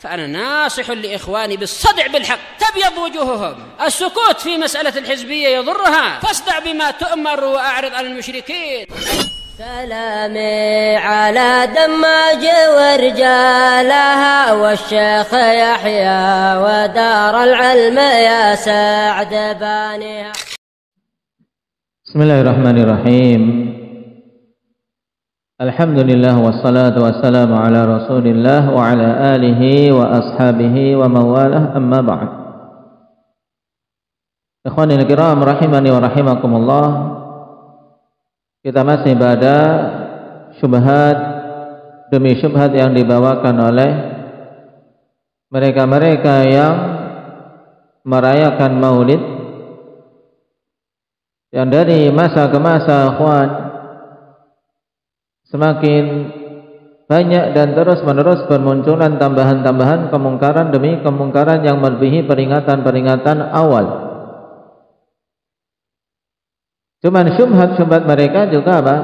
فأنا ناصح لإخواني بالصدع بالحق تبيض وجوههم. السكوت في مسألة الحزبية يضرها، فاصدع بما تؤمر وأعرض عن المشركين. سلامي على دماج ورجالها والشيخ يحيى ودار العلم يا سعد بانيها. Bismillahirrahmanirrahim. Alhamdulillah wassalatu wassalamu ala Rasulillah wa ala alihi wa ashabihi wa mawalah, amma ba'd. Ikhwanil kiram rahimani wa rahimakumullah. Kita masih pada syubhat demi syubhat yang dibawakan oleh mereka-mereka yang merayakan Maulid, yang dari masa ke masa ikhwan semakin banyak dan terus-menerus bermunculan tambahan-tambahan kemungkaran demi kemungkaran yang melebihi peringatan-peringatan awal. Cuman syubhat-syubhat mereka juga apa?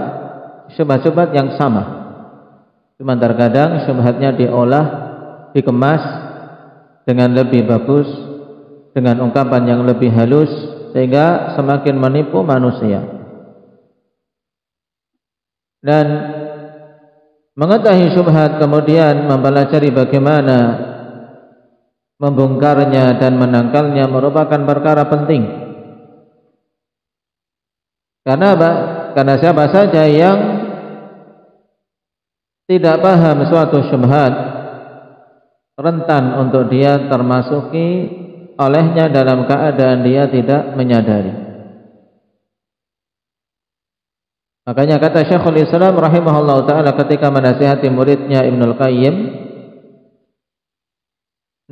Syubhat-syubhat yang sama. Cuman terkadang syubhatnya diolah, dikemas dengan lebih bagus, dengan ungkapan yang lebih halus, sehingga semakin menipu manusia. Dan mengetahui syubhat kemudian mempelajari bagaimana membongkarnya dan menangkalnya merupakan perkara penting. Karena apa? Karena siapa saja yang tidak paham suatu syubhat rentan untuk dia termasuki olehnya dalam keadaan dia tidak menyadari. Makanya kata Syekhul Islam rahimahullah ta'ala ketika menasihati muridnya Ibnul Qayyim,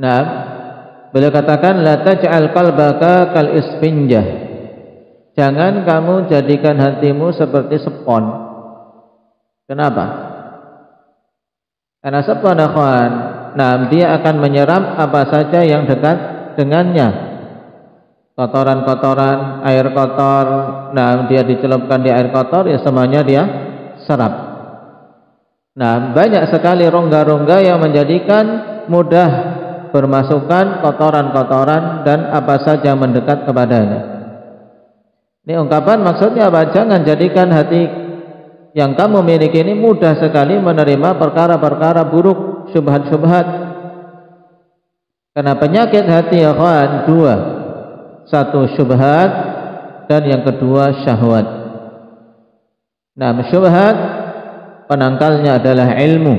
nah, beliau katakan la taj'al qalbaka kal isfinjah. Jangan kamu jadikan hatimu seperti spon. Kenapa? Karena spon akhwan, nah, dia akan menyerap apa saja yang dekat dengannya. Kotoran-kotoran, air kotor, nah, dia dicelupkan di air kotor, ya semuanya dia serap. Nah, banyak sekali rongga-rongga yang menjadikan mudah bermasukan kotoran-kotoran dan apa saja mendekat kepadanya. Ini ungkapan maksudnya apa? Jangan jadikan hati yang kamu miliki ini mudah sekali menerima perkara-perkara buruk, syubhat-syubhat. Karena penyakit hati ya kawan dua. Satu syubhat dan yang kedua syahwat. Nah, syubhat penangkalnya adalah ilmu.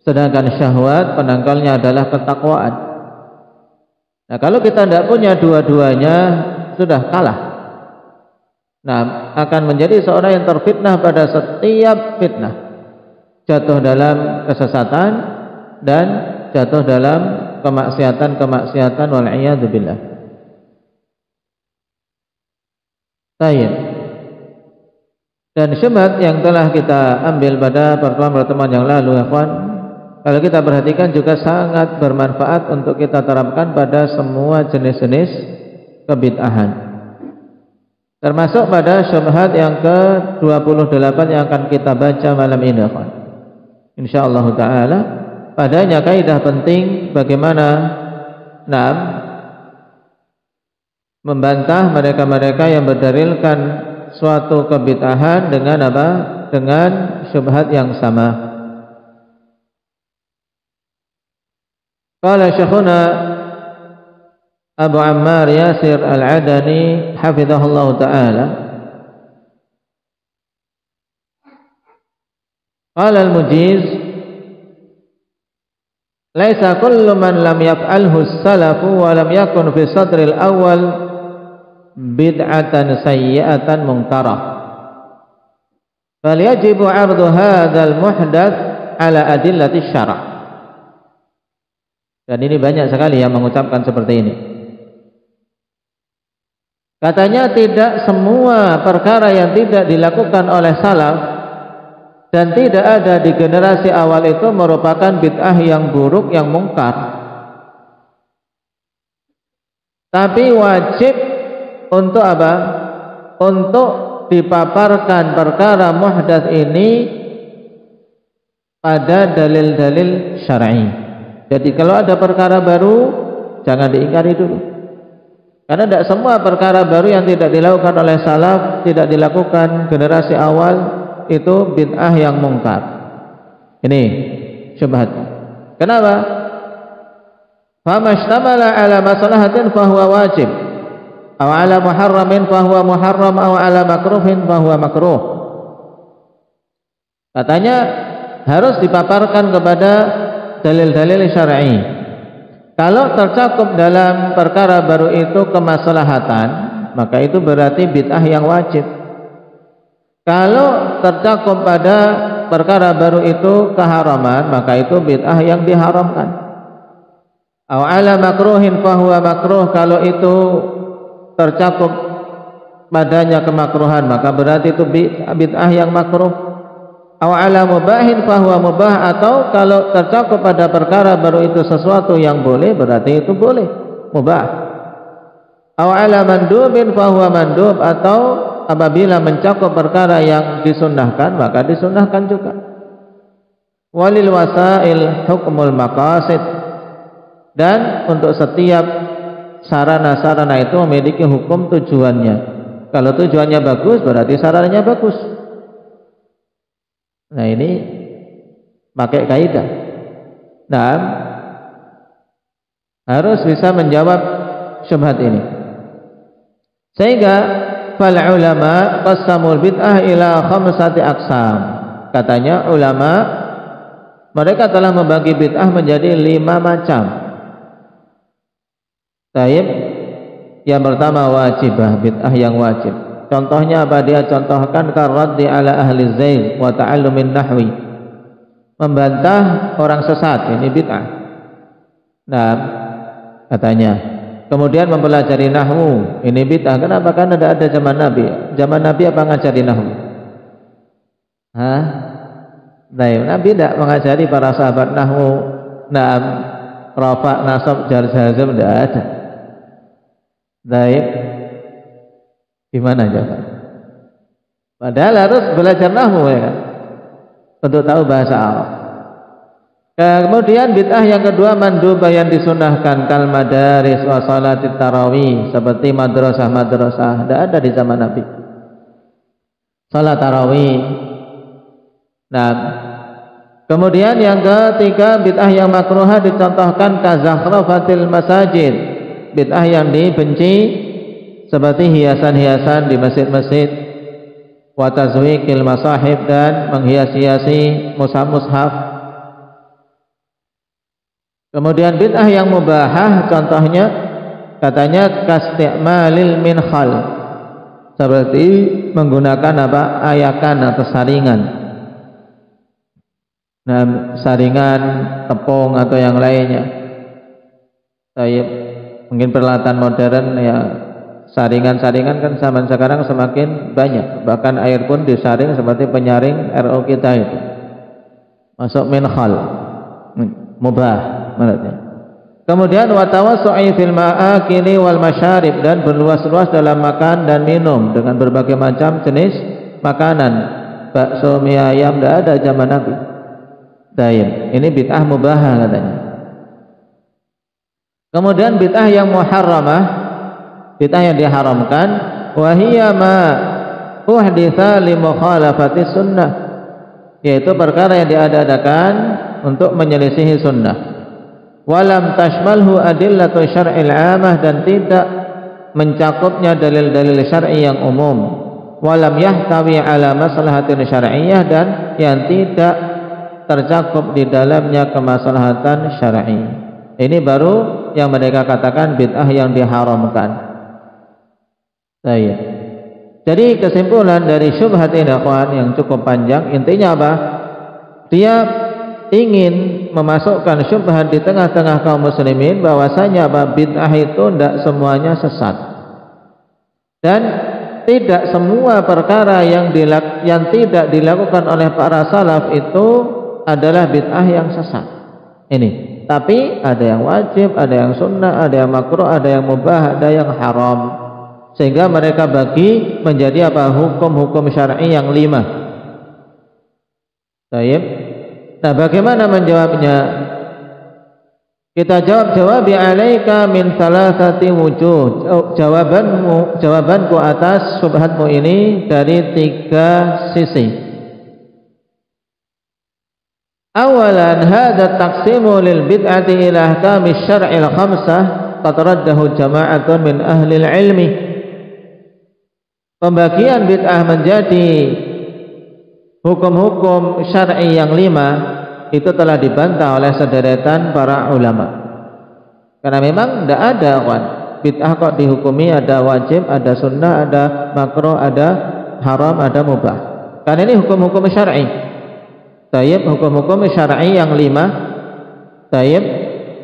Sedangkan syahwat penangkalnya adalah ketakwaan. Nah, kalau kita tidak punya dua-duanya, sudah kalah. Nah, akan menjadi seorang yang terfitnah pada setiap fitnah, jatuh dalam kesesatan dan jatuh dalam kemaksiatan wal-iyadu billah. Baik. Dan syubhat yang telah kita ambil pada pertemuan-pertemuan yang lalu, ya kawan, kalau kita perhatikan juga sangat bermanfaat untuk kita terapkan pada semua jenis-jenis kebid'ahan. Termasuk pada syubhat yang ke-28 yang akan kita baca malam ini, insyaallah taala. Padanya kaidah penting bagaimana membantah mereka-mereka yang berdalilkan suatu kebid'ahan dengan apa? Dengan syubhat yang sama. Qala Syekhuna Abu Ammar Yasir Al-Adani hafizahullah ta'ala, qala al-mujiz laisa kullu man lam yaf'alhu as-salafu wa lam yakun fi sadril awal bid'atan sayyi'atan munkarah fal yajibu 'ardu hadzal muhdats ala adillati syara'. Dan ini banyak sekali yang mengucapkan seperti ini. Katanya tidak semua perkara yang tidak dilakukan oleh salaf dan tidak ada di generasi awal itu merupakan bid'ah yang buruk, yang mungkar. Tapi wajib untuk apa? Untuk dipaparkan perkara muhdats ini pada dalil-dalil syar'i. Jadi kalau ada perkara baru jangan diingkari dulu. Karena tidak semua perkara baru yang tidak dilakukan oleh salaf, tidak dilakukan generasi awal itu bid'ah yang mungkar. Ini syubhat. Kenapa? Famastamala ala maslahatin fahuwa wajib, aw ala muharramin fahuwa muharram, aw ala makruhin fahuwa makruh. Katanya harus dipaparkan kepada dalil-dalil syar'i. Kalau tercakup dalam perkara baru itu kemaslahatan, maka itu berarti bid'ah yang wajib. Kalau tercakup pada perkara baru itu keharaman, maka itu bid'ah yang diharamkan. Aw ala makruhin fahuwa makruh, kalau itu tercakup padanya kemakruhan, maka berarti itu bid'ah yang makruh. Aw ala mubahin fahuwa mubah, atau kalau tercakup pada perkara baru itu sesuatu yang boleh, berarti itu boleh, mubah. Aw ala mandubin fahuwa mandub, atau apabila mencakup perkara yang disunnahkan, maka disunnahkan juga. Walil wasail hukmul maqasid, dan untuk setiap sarana-sarana itu memiliki hukum tujuannya. Kalau tujuannya bagus, berarti sarananya bagus. Nah, ini pakai kaidah. Nah, harus bisa menjawab syubhat ini. Sehingga fal ulama qasamul bid'ah ila khamsati aqsam. Katanya ulama mereka telah membagi bid'ah menjadi 5 macam. Taib, yang pertama wajibah, bid'ah yang wajib. Contohnya apa dia contohkan? Karaddi ala ahli zail wa ta'allumin nahwi, membantah orang sesat, ini bid'ah. Nah, katanya kemudian mempelajari nahwu, ini bid'ah. Kenapa? Karena tidak ada zaman Nabi. Zaman Nabi apa ngajari nahwu? Hah? Nah, Nabi tidak mengajari para sahabat nahwu. Nah, rafa, nasab, jar, jazm tidak ada. Baik, gimana coba? Padahal harus belajar nahwu ya kan, untuk tahu bahasa Arab. Kemudian bid'ah yang kedua mandubah, yang disunahkan, kal madaris wa salatit tarawih, seperti madrasah-madrasah, tidak ada di zaman Nabi. Salat tarawih. Nah, kemudian yang ketiga bid'ah yang makruhah dicontohkan kazakhrafatil masajid, bid'ah yang dibenci seperti hiasan-hiasan di masjid-masjid, wa tazwiqil masahib, dan menghias-hiasi mushaf-mushaf. Kemudian bid'ah yang mubahah contohnya katanya kasti'malil minkhal, seperti menggunakan apa? Ayakan atau saringan. Nah, saringan, tepung atau yang lainnya. Mungkin peralatan modern ya, saringan-saringan kan zaman sekarang semakin banyak. Bahkan air pun disaring seperti penyaring RO kita itu. Masuk minkhal, mubah menurutnya. Kemudian wa tawassu'i fil ma'akili wal masyarib, dan berluas-luas dalam makan dan minum dengan berbagai macam jenis makanan. Bakso, mie ayam tidak ada zaman Nabi. Ini bid'ah mubahah katanya. Kemudian bid'ah yang muharramah, bid'ah yang diharamkan, wahiyya ma uhditha li mukhalafati sunnah, yaitu perkara yang diadakan untuk menyelisihi sunnah. Walam tashmalhu adillatu syar'il 'amah, dan tidak mencakupnya dalil-dalil syar'i yang umum. Walam yahtawi ala maslahatin syar'iyyah, dan yang tidak tercakup di dalamnya kemaslahatan syar'i. Ini baru yang mereka katakan bid'ah yang diharamkan. Jadi kesimpulan dari syubhat ini yang cukup panjang, intinya apa? Dia ingin memasukkan syubhat di tengah-tengah kaum muslimin bahwasanya apa? Bid'ah itu tidak semuanya sesat, dan tidak semua perkara yang tidak dilakukan oleh para salaf itu adalah bid'ah yang sesat. Ini, tapi ada yang wajib, ada yang sunnah, ada yang makruh, ada yang mubah, ada yang haram. Sehingga mereka bagi menjadi apa? Hukum-hukum syar'i yang 5. Baik. Nah, bagaimana menjawabnya? Kita jawabi alaika min salasati wujuh. Jawabanku atas syubhatmu ini dari 3 sisi. Awalan hadha taqsimu lil bid'ati ila ahkami syar'il khamsah qad raddahu jama'atun min ahli ilmi. Pembagian bid'ah menjadi hukum-hukum syar'i yang 5 itu telah dibantah oleh sederetan para ulama. Karena memang tidak ada bid'ah kok dihukumi ada wajib, ada sunnah, ada makruh, ada haram, ada mubah. Karena ini hukum-hukum syar'i. Tayyib, hukum-hukum syar'i yang 5. Tayyib,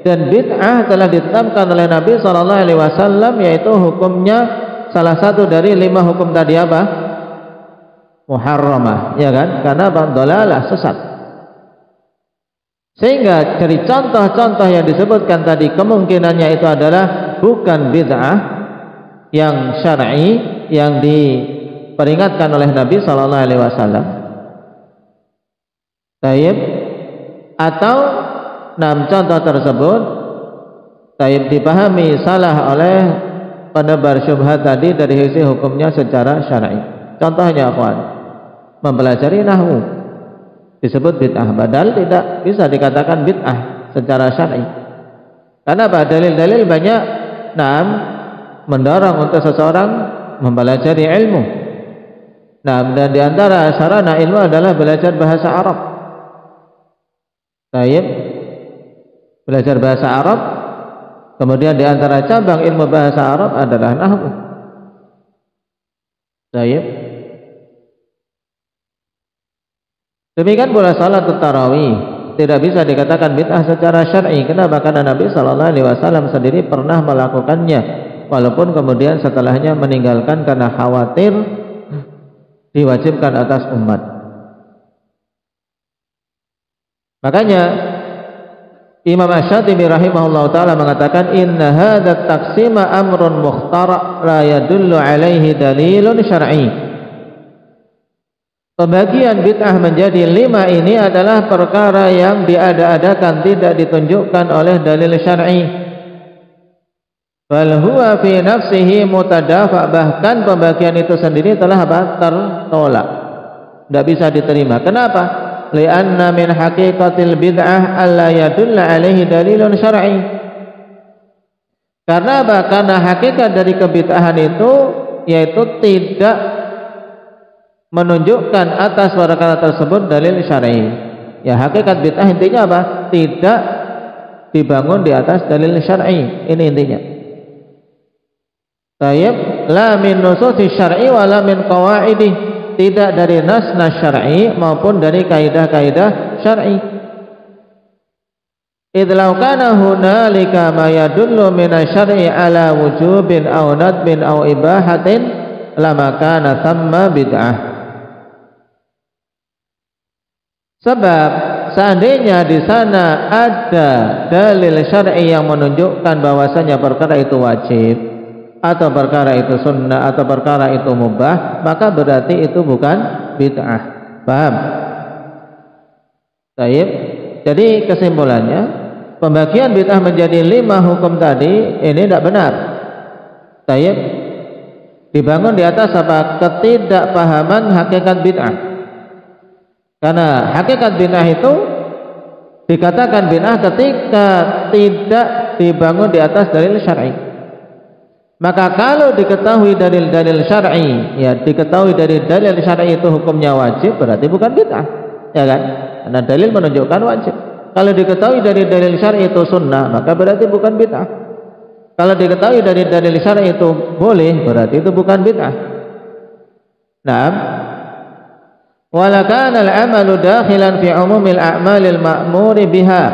dan bid'ah telah ditetapkan oleh Nabi SAW, yaitu hukumnya salah satu dari 5 hukum tadi apa? Muharramah, ya kan? Karena dalalah, sesat. Sehingga dari contoh-contoh yang disebutkan tadi kemungkinannya itu adalah bukan bid'ah yang syar'i yang diperingatkan oleh Nabi SAW. Tayyib, atau 6 contoh tersebut tayyib dipahami salah oleh penebar syubhat tadi dari sisi hukumnya secara syar'i. Contohnya mempelajari nahwu disebut bid'ah, padahal tidak bisa dikatakan bid'ah secara syar'i. Karena apa? Dalil-dalil banyak mendorong untuk seseorang mempelajari ilmu. Dan di antara sarana ilmu adalah belajar bahasa Arab. Tayyib, belajar bahasa Arab. Kemudian di antara cabang ilmu bahasa Arab adalah nahwu. Tayyib. Demikian pula salat tarawih tidak bisa dikatakan bid'ah secara syar'i. Kenapa? Karena Nabi SAW sendiri pernah melakukannya, walaupun kemudian setelahnya meninggalkan karena khawatir diwajibkan atas umat. Makanya Imam Asy-Syatibi rahimahullah ta'ala mengatakan inna hadha taqsima amrun mukhtara' la yadullu alaihi dalilun syar'i. Pembagian bid'ah menjadi 5 ini adalah perkara yang diada-adakan, tidak ditunjukkan oleh dalil syar'i. Bal huwa fi nafsihi mutadafa, bahkan pembagian itu sendiri telah tertolak, tidak bisa diterima. Kenapa? Li'anna min haqiqatil bid'ah alla yadulla alaihi dalilun syar'i. Karena apa? Karena hakikat dari kebid'ahan itu yaitu tidak menunjukkan atas perkara tersebut dalil syar'i. Ya, hakikat bid'ah intinya apa? Tidak dibangun di atas dalil syar'i. Ini intinya. Tayyib, la min nususi syar'i wa la min qawaidih. Tidak dari nas syar'i maupun dari kaidah-kaidah syar'i. Idh law kana hunalika ma yadullu min asy-syar'i ala wujubin aw nadbin aw ibahatin lama kana thamma bid'ah. Sebab seandainya di sana ada dalil syar'i yang menunjukkan bahwasanya perkara itu wajib atau perkara itu sunnah atau perkara itu mubah, maka berarti itu bukan bid'ah. Paham? Baik. Jadi kesimpulannya, pembagian bid'ah menjadi 5 hukum tadi ini tidak benar. Baik. Dibangun di atas apa? Ketidakpahaman hakikat bid'ah. Karena hakikat bid'ah itu dikatakan bid'ah ketika tidak dibangun di atas dalil syar'i. Maka kalau diketahui dalil-dalil syar'i, ya diketahui dari dalil syar'i itu hukumnya wajib, berarti bukan bid'ah, ya kan? Karena dalil menunjukkan wajib. Kalau diketahui dari dalil syar'i itu sunnah, maka berarti bukan bid'ah. Kalau diketahui dari dalil syar'i itu boleh, berarti itu bukan bid'ah. Naam. Wala kana al-amalu dakhilan fi umumil a'malil ma'muri biha.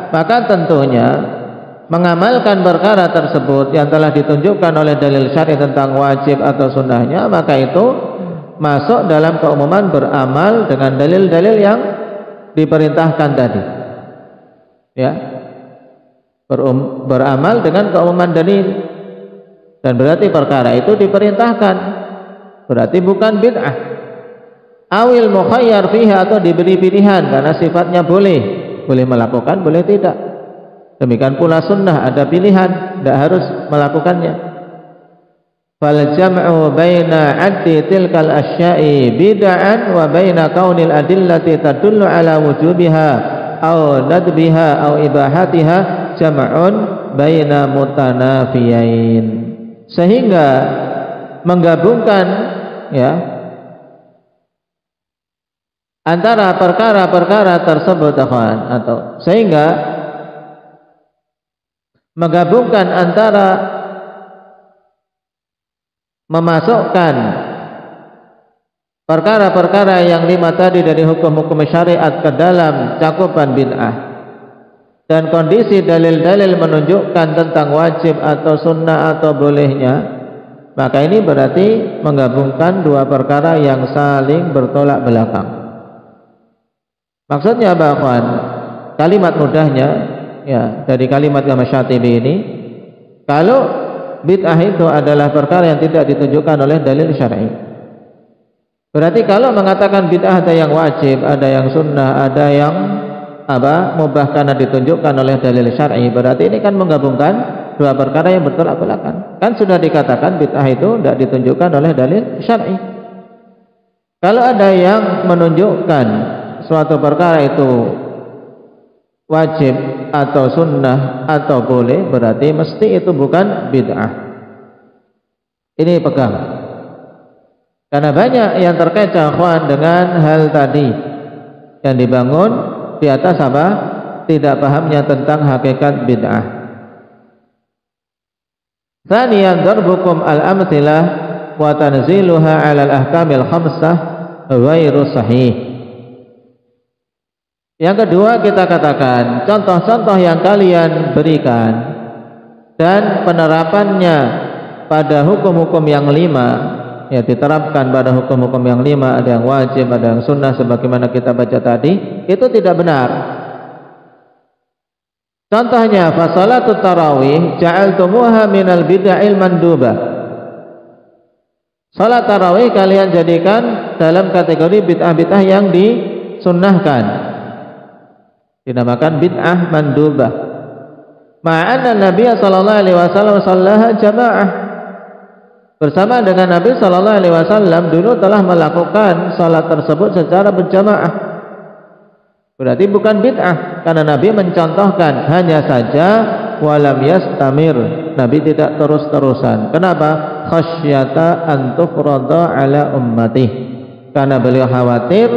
Maka tentunya mengamalkan perkara tersebut yang telah ditunjukkan oleh dalil syar'i tentang wajib atau sunnahnya, maka itu masuk dalam keumuman beramal dengan dalil-dalil yang diperintahkan tadi. Ya. Beramal dengan keumuman dalil, dan berarti perkara itu diperintahkan, berarti bukan bid'ah. Awil mukhayyar fiha, atau diberi pilihan karena sifatnya boleh melakukan, boleh tidak. Demikian pula sunnah ada pilihan, tidak harus melakukannya. Fal jam'u baina addi tilkal asya'i bid'an wa baina kaunil adillati tadullu ala wujubiha aw nadbiha aw ibahatiha jam'un baina mutanafiyain. Sehingga menggabungkan ya antara perkara-perkara tersebut atau sehingga menggabungkan antara memasukkan perkara-perkara yang 5 tadi dari hukum-hukum syariat ke dalam cakupan bid'ah dan kondisi dalil-dalil menunjukkan tentang wajib atau sunnah atau bolehnya, maka ini berarti menggabungkan dua perkara yang saling bertolak belakang. Maksudnya apa, akhwan? Kalimat mudahnya ya dari kalimat Imam Syatibi ini, kalau bid'ah itu adalah perkara yang tidak ditunjukkan oleh dalil syar'i. Berarti kalau mengatakan bid'ah ada yang wajib, ada yang sunnah, ada yang mubah karena ditunjukkan oleh dalil syar'i, berarti ini kan menggabungkan dua perkara yang bertolak belakang. Kan sudah dikatakan bid'ah itu tidak ditunjukkan oleh dalil syar'i. Kalau ada yang menunjukkan suatu perkara itu wajib atau sunnah atau boleh, berarti mesti itu bukan bid'ah. Ini pegang, karena banyak yang terkecoh akhwan dengan hal tadi yang dibangun di atas apa? Tidak pahamnya tentang hakikat bid'ah. Tsaniyan darbukum al-amtsilah wa tanziluha 'ala al-ahkamil khamsah ghairu sahih. Yang kedua, kita katakan contoh-contoh yang kalian berikan dan penerapannya pada hukum-hukum yang 5, ya diterapkan pada hukum-hukum yang 5, ada yang wajib, ada yang sunnah sebagaimana kita baca tadi, itu tidak benar. Contohnya, fasalatut tarawih ja'altumuha minal bid'ahil mandubah. Salat tarawih kalian jadikan dalam kategori bid'ah-bid'ah yang disunnahkan, dinamakan bid'ah mandubah. Ma'anna Nabi sallallahu alaihi wasallam sallaha jamaah. Bersama dengan Nabi sallallahu alaihi wasallam dulu telah melakukan salat tersebut secara berjamaah. Berarti bukan bid'ah, karena Nabi mencontohkan, hanya saja walam yastamir, Nabi tidak terus-terusan. Kenapa? Khasyata an tufrada ala ummati, karena beliau khawatir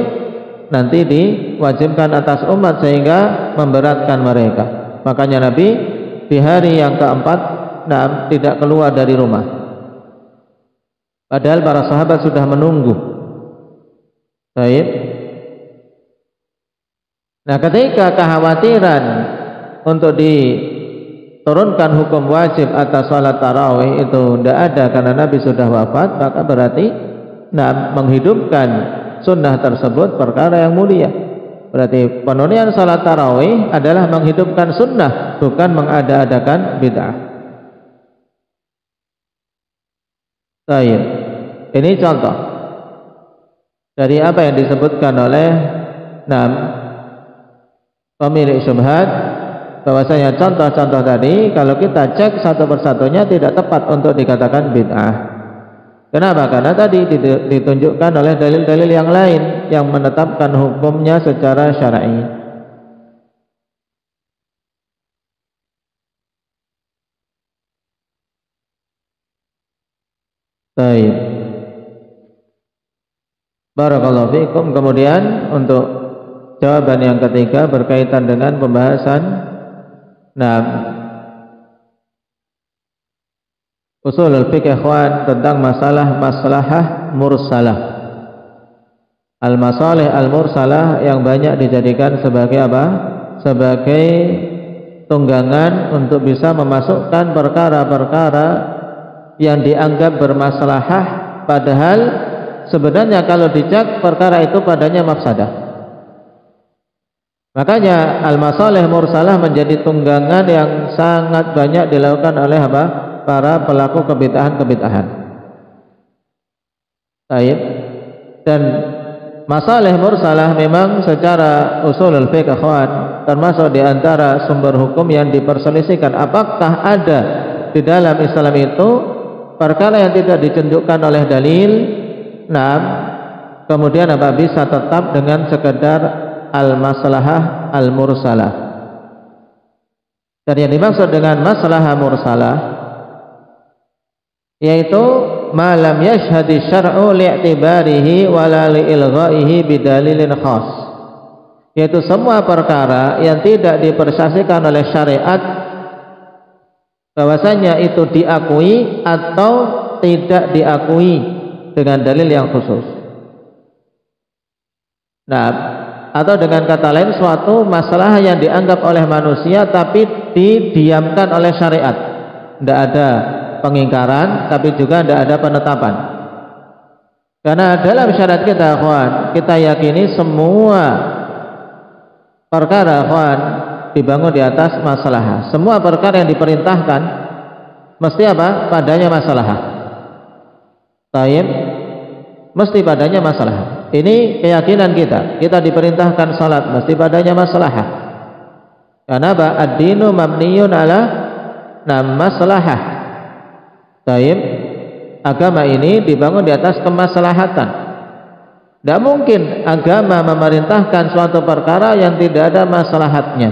nanti diwajibkan atas umat sehingga memberatkan mereka. Makanya Nabi di hari yang keempat tidak keluar dari rumah, padahal para sahabat sudah menunggu. Baik. Nah, ketika kekhawatiran untuk diturunkan hukum wajib atas salat tarawih itu tidak ada karena Nabi sudah wafat, maka berarti menghidupkan sunnah tersebut perkara yang mulia. Berarti penunaian salat tarawih adalah menghidupkan sunnah, bukan mengada-adakan bid'ah. Baik. Ini contoh dari apa yang disebutkan oleh pemilik syubhat, bahwasanya contoh-contoh tadi kalau kita cek satu persatunya tidak tepat untuk dikatakan bid'ah. Kenapa? Karena tadi ditunjukkan oleh dalil-dalil yang lain yang menetapkan hukumnya secara syar'i. Baik. Barakallahu fiikum. Kemudian untuk jawaban yang ketiga berkaitan dengan pembahasan usulul fiqh ikhwan tentang maslahah mursalah. Al-masalih al-mursalah yang banyak dijadikan sebagai apa? Sebagai tunggangan untuk bisa memasukkan perkara-perkara yang dianggap bermaslahah, padahal sebenarnya kalau dicek perkara itu padanya mafsadah. Makanya al-masalih mursalah menjadi tunggangan yang sangat banyak dilakukan oleh para pelaku kebid'ahan-kebid'ahan. Baik. Dan masalih mursalah memang secara usulul fiqh akhwan termasuk di antara sumber hukum yang diperselisihkan. Apakah ada di dalam Islam itu perkara yang tidak ditunjukkan oleh dalil? Nah, kemudian apa bisa tetap dengan sekedar al-maslahah al-mursalah. Dan yang dimaksud dengan maslahah mursalah yaitu ma lam yashhadi syar'u li'tibarihi wala li'ilghaihi bidalilin khas, yaitu semua perkara yang tidak dipersaksikan oleh syariat bahwasanya itu diakui atau tidak diakui dengan dalil yang khusus. Nah, atau dengan kata lain suatu masalah yang dianggap oleh manusia tapi didiamkan oleh syariat. Tidak ada pengingkaran tapi juga tidak ada penetapan. Karena dalam syariat kita, kawan, kita yakini semua perkara, kawan, dibangun di atas masalah. Semua perkara yang diperintahkan mesti apa? Padanya masalah. Taib, mesti padanya masalah. Ini keyakinan kita. Kita diperintahkan salat mesti padanya masalah. Karena apa? Ad-dinu mabniyun ala maslahah. Taib, agama ini dibangun di atas kemaslahatan. Tidak mungkin agama memerintahkan suatu perkara yang tidak ada maslahatnya.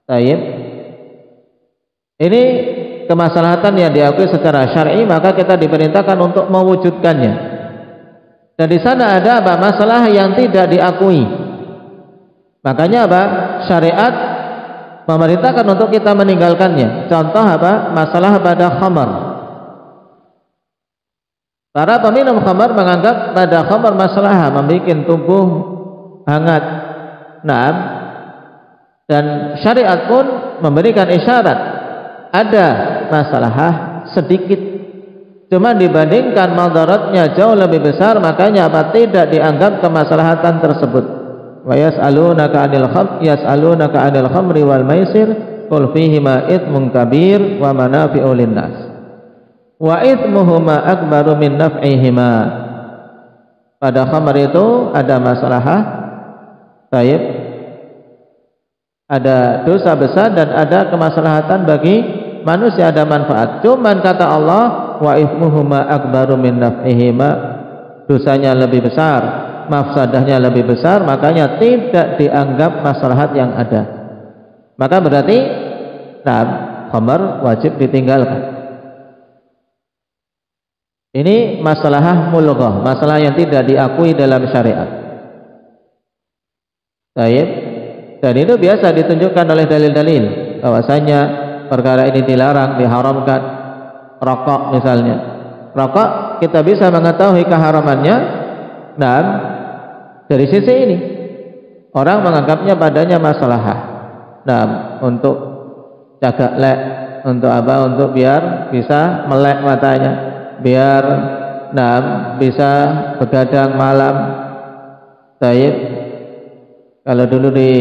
Taib, ini kemaslahatan yang diakui secara syar'i, maka kita diperintahkan untuk mewujudkannya. Dan di sana ada apa? Masalah yang tidak diakui. Makanya apa? Syariat memerintahkan untuk kita meninggalkannya. Contoh apa? Masalah pada khamar. Para peminum khamar menganggap pada khamar masalah membuat tubuh hangat. Naam. Dan syariat pun memberikan isyarat ada masalah sedikit, cuma dibandingkan madaratnya jauh lebih besar, makanya apa? Tidak dianggap kemaslahatan tersebut. Wa yas'alunaka 'anil khamri wal maisir qul fihima itsmun kabir wa manafi'u linnas wa itsmuhuma akbaru min naf'ihima. Pada khamr itu ada masalah, baik, ada dosa besar dan ada kemaslahatan bagi manusia, ada manfaat. Cuman kata Allah, wa ithmuhuma akbaru min naf'ihima, dosanya lebih besar, mafsadahnya lebih besar, makanya tidak dianggap maslahat yang ada. Maka berarti khamar wajib ditinggalkan. Ini masalah mulghah, masalah yang tidak diakui dalam syariat. Baik. Dan itu biasa ditunjukkan oleh dalil-dalil bahwasanya perkara ini dilarang, diharamkan. Rokok misalnya, rokok kita bisa mengetahui keharamannya dan dari sisi ini orang menganggapnya padanya masalah. Nah, untuk jaga lek, untuk apa? Untuk biar bisa melek matanya, biar bisa begadang malam. Baik. Kalau dulu di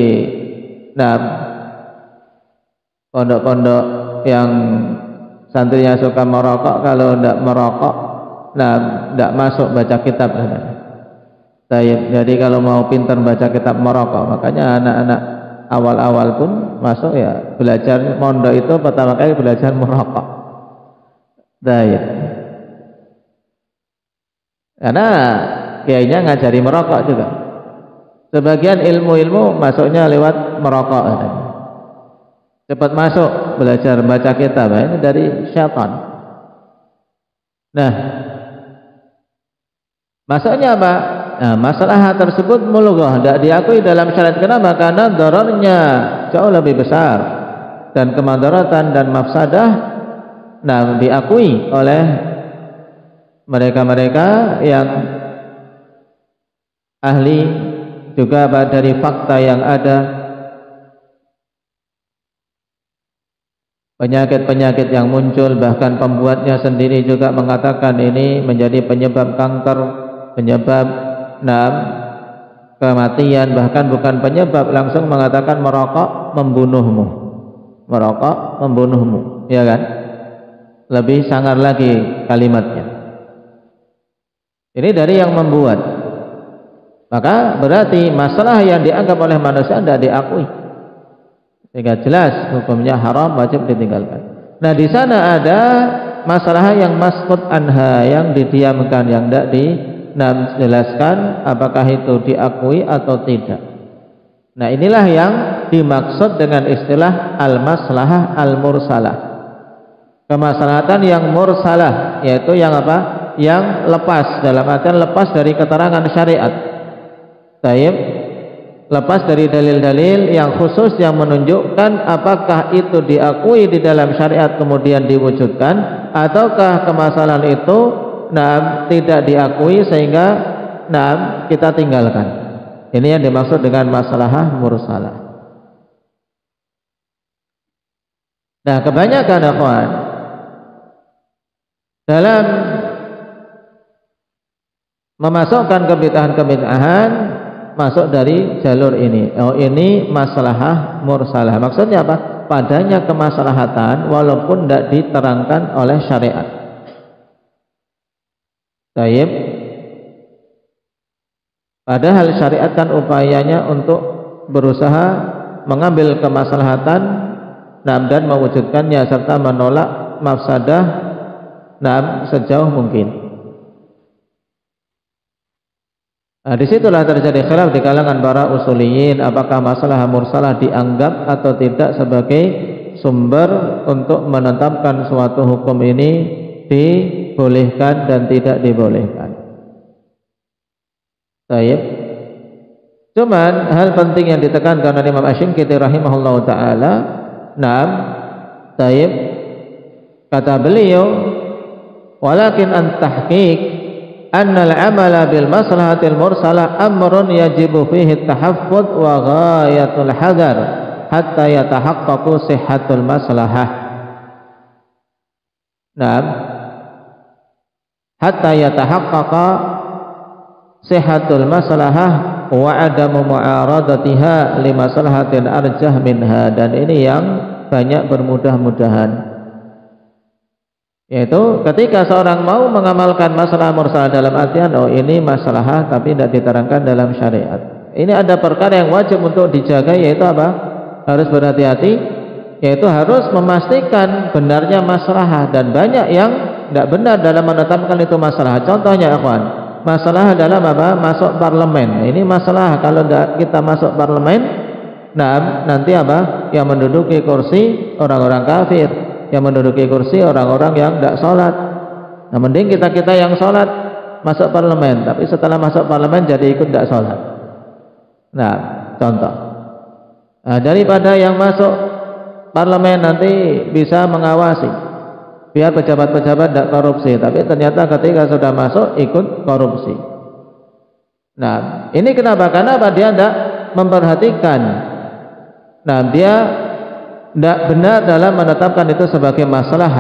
pondok-pondok yang santrinya suka merokok, kalau tidak merokok, tidak masuk baca kitab. Jadi kalau mau pintar baca kitab merokok, makanya anak-anak awal-awal pun masuk ya belajar pondok itu pertama kali belajar merokok. Karena kiainya ngajari merokok juga. Sebagian ilmu-ilmu masuknya lewat merokok. Cepat masuk belajar baca kitab, ini dari syaitan. Nah, maksudnya apa? Nah, masalah tersebut mulghah, tidak diakui dalam syariat. Kenapa? Karena dararnya jauh lebih besar dan kemudaratan dan mafsadah diakui oleh mereka-mereka yang ahli juga dari fakta yang ada. Penyakit-penyakit yang muncul, bahkan pembuatnya sendiri juga mengatakan ini menjadi penyebab kanker, penyebab kematian, bahkan bukan penyebab, langsung mengatakan merokok membunuhmu, merokok membunuhmu, ya kan? Lebih sangar lagi kalimatnya. Ini dari yang membuat. Maka berarti masalah yang dianggap oleh manusia tidak diakui. sehingga jelas hukumnya haram, wajib ditinggalkan. Nah, di sana ada masalah yang maskut anha, yang didiamkan, yang tidak dijelaskan apakah itu diakui atau tidak. Nah, inilah yang dimaksud dengan istilah al-maslahah al-mursalah. Kemaslahatan yang mursalah, yaitu yang apa? Yang lepas, dalam artian lepas dari keterangan syariat. Taib, lepas dari dalil-dalil yang khusus yang menunjukkan apakah itu diakui di dalam syariat kemudian diwujudkan, ataukah kemasalahan itu tidak diakui sehingga kita tinggalkan. Ini yang dimaksud dengan maslahah mursalah. Nah, kebanyakan akhwan dalam memasukkan kebid'ahan masuk dari jalur ini. Oh, ini maslahah mursalah. Maksudnya apa? Padanya kemaslahatan walaupun tidak diterangkan oleh syariat. Taib. Padahal syariat kan upayanya untuk berusaha mengambil kemaslahatan dan mewujudkannya serta menolak mafsadah sejauh mungkin. Nah, disitulah terjadi khilaf di kalangan para usuliyin, apakah masalah mursalah dianggap atau tidak sebagai sumber untuk menetapkan suatu hukum ini dibolehkan dan tidak dibolehkan. Baik. Cuman hal penting yang ditekankan oleh Imam Asy-Syinkiti rahimahullahu taala, taib, kata beliau, walakin an tahqiq anna al-amala bil maslahatil mursalah amrun yajibu fihi tahaffuz wa ghayatul hadar hatta yatahaqqaqu sihhatul maslahah. Hatta yatahaqqaqa sihhatul maslahah wa adamu mu'aradatiha li maslahatin arjah minha. Dan ini yang banyak bermudah-mudahan, yaitu ketika seorang mau mengamalkan masalah mursal dalam artian ini masalah tapi tidak diterangkan dalam syariat. Ini ada perkara yang wajib untuk dijaga, yaitu apa? Harus berhati-hati, yaitu harus memastikan benarnya masalah, dan banyak yang tidak benar dalam menetapkan itu masalah. Contohnya akhwan, masalah dalam apa? Masuk parlemen. Ini masalah kalau kita masuk parlemen, nanti apa? Yang menduduki kursi orang-orang kafir, yang menduduki kursi orang-orang yang tidak sholat. Nah, mending kita yang sholat masuk parlemen, tapi setelah masuk parlemen jadi ikut tidak sholat. Nah, contoh. Nah, daripada yang masuk parlemen nanti bisa mengawasi biar pejabat-pejabat tidak korupsi, tapi ternyata ketika sudah masuk ikut korupsi. Nah, ini kenapa? Karena apa? Dia tidak memperhatikan. Nah, dia tidak benar dalam menetapkan itu sebagai masalah.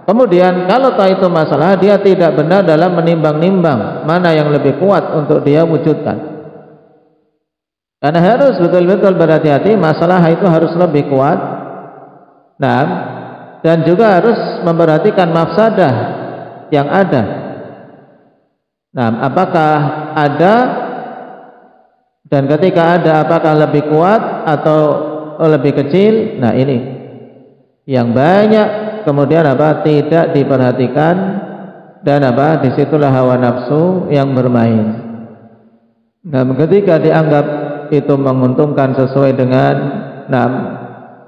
Kemudian kalau tahu itu masalah, dia tidak benar dalam menimbang-nimbang mana yang lebih kuat untuk dia wujudkan. Karena harus betul-betul berhati-hati, masalah itu harus lebih kuat. Nah, dan juga harus memperhatikan mafsadah yang ada. Nah, apakah ada, dan ketika ada apakah lebih kuat atau lebih kecil. Nah, ini yang banyak kemudian apa? Tidak diperhatikan, dan apa? Disitulah hawa nafsu yang bermain. Nah, ketika dianggap itu menguntungkan sesuai dengan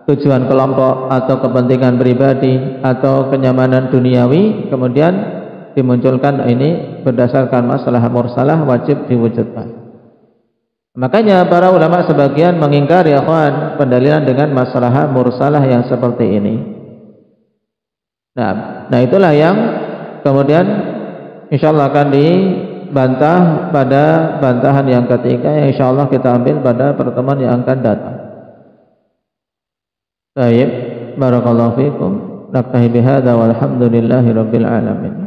tujuan kelompok atau kepentingan pribadi atau kenyamanan duniawi, kemudian dimunculkan ini berdasarkan masalah mursalah wajib diwujudkan. Makanya para ulama sebagian mengingkari akhwan pendalilan dengan masalah mursalah yang seperti ini. Nah, itulah yang kemudian insyaallah akan dibantah pada bantahan yang ketiga, yang insyaallah kita ambil pada pertemuan yang akan datang. Baik, barakallahu fikum. Naktahi bihadza walhamdulillahi rabbil alamin.